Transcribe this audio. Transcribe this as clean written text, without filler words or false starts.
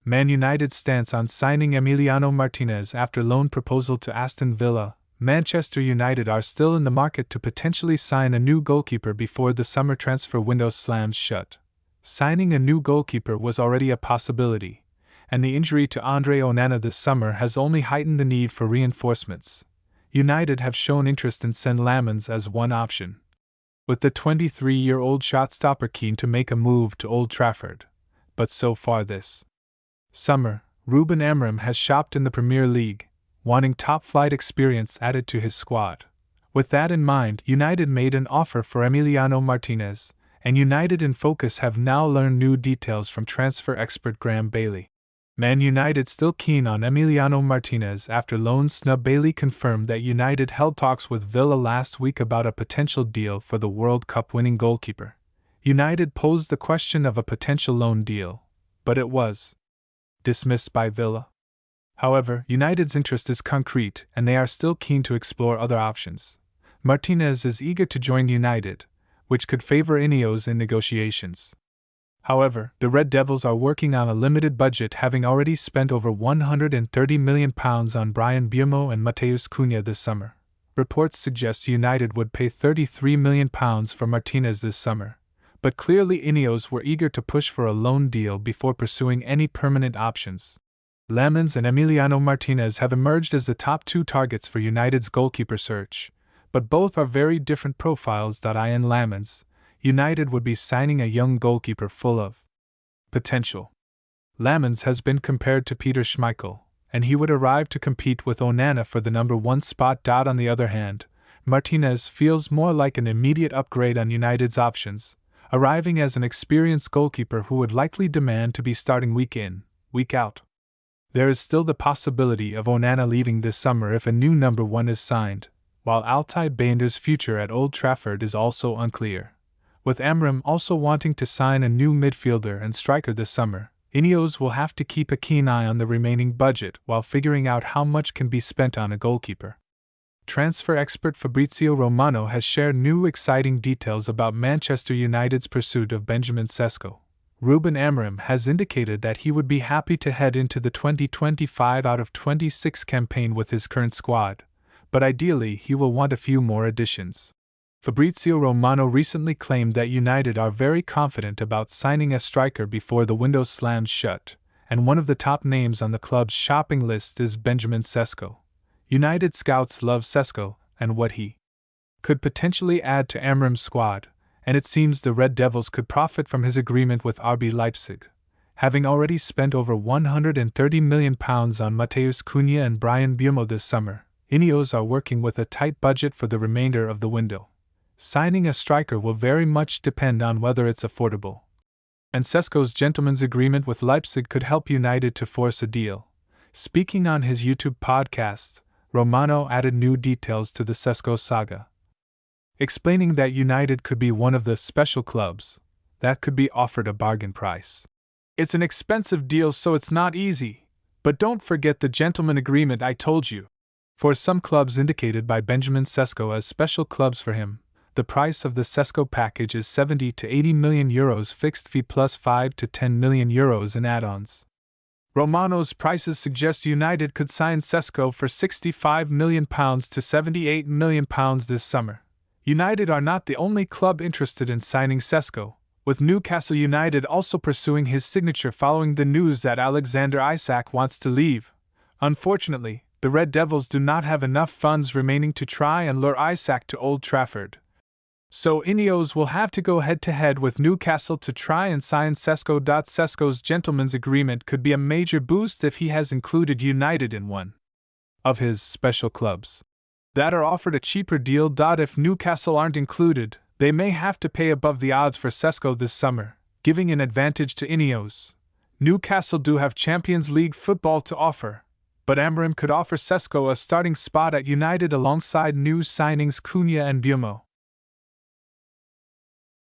Man United's stance on signing Emiliano Martinez after loan proposal to Aston Villa. Manchester United are still in the market to potentially sign a new goalkeeper before the summer transfer window slams shut. Signing a new goalkeeper was already a possibility, and the injury to Andre Onana this summer has only heightened the need for reinforcements. United have shown interest in Sen Lamens as one option, with the 23-year-old shot-stopper keen to make a move to Old Trafford. But so far this summer, Ruben Amorim has shopped in the Premier League, wanting top-flight experience added to his squad. With that in mind, United made an offer for Emiliano Martinez, and United in Focus have now learned new details from transfer expert Graham Bailey. Man United still keen on Emiliano Martinez after loan snub. Bailey confirmed that United held talks with Villa last week about a potential deal for the World Cup winning goalkeeper. United posed the question of a potential loan deal, but it was dismissed by Villa. However, United's interest is concrete and they are still keen to explore other options. Martinez is eager to join United, which could favor Ineos in negotiations. However, the Red Devils are working on a limited budget, having already spent over £130 million on Bryan Mbeumo and Matheus Cunha this summer. Reports suggest United would pay £33 million for Martinez this summer, but clearly Ineos were eager to push for a loan deal before pursuing any permanent options. Lamens and Emiliano Martinez have emerged as the top two targets for United's goalkeeper search, but both are very different profiles. In Lamens, United would be signing a young goalkeeper full of potential. Lamens has been compared to Peter Schmeichel, and he would arrive to compete with Onana for the number 1 spot. On the other hand, Martinez feels more like an immediate upgrade on United's options, arriving as an experienced goalkeeper who would likely demand to be starting week in, week out. There is still the possibility of Onana leaving this summer if a new number 1 is signed, while Altay Bayindir's future at Old Trafford is also unclear. With Amorim also wanting to sign a new midfielder and striker this summer, Ineos will have to keep a keen eye on the remaining budget while figuring out how much can be spent on a goalkeeper. Transfer expert Fabrizio Romano has shared new exciting details about Manchester United's pursuit of Benjamin Sesko. Ruben Amorim has indicated that he would be happy to head into the 2025 out of 26 campaign with his current squad, but ideally he will want a few more additions. Fabrizio Romano recently claimed that United are very confident about signing a striker before the window slams shut, and one of the top names on the club's shopping list is Benjamin Sesko. United scouts love Sesko and what he could potentially add to Amorim's squad, and it seems the Red Devils could profit from his agreement with RB Leipzig. Having already spent over £130 million on Matheus Cunha and Bryan Mbeumo this summer, Ineos are working with a tight budget for the remainder of the window. Signing a striker will very much depend on whether it's affordable. And Sesko's gentleman's agreement with Leipzig could help United to force a deal. Speaking on his YouTube podcast, Romano added new details to the Sesko saga, explaining that United could be one of the special clubs that could be offered a bargain price. It's an expensive deal, so it's not easy, but don't forget the gentleman agreement I told you. For some clubs indicated by Benjamin Sesko as special clubs for him, the price of the Sesko package is €70 to €80 million fixed fee plus €5 to €10 million in add-ons. Romano's prices suggest United could sign Sesko for £65 million to £78 million this summer. United are not the only club interested in signing Sesko, with Newcastle United also pursuing his signature following the news that Alexander Isak wants to leave. Unfortunately, the Red Devils do not have enough funds remaining to try and lure Isak to Old Trafford. So Ineos will have to go head-to-head with Newcastle to try and sign Sesko. Sesko's gentleman's agreement could be a major boost if he has included United in one of his special clubs that are offered a cheaper deal. If Newcastle aren't included, they may have to pay above the odds for Sesko this summer, giving an advantage to Ineos. Newcastle do have Champions League football to offer, but Amorim could offer Sesko a starting spot at United alongside new signings Cunha and Mbeumo.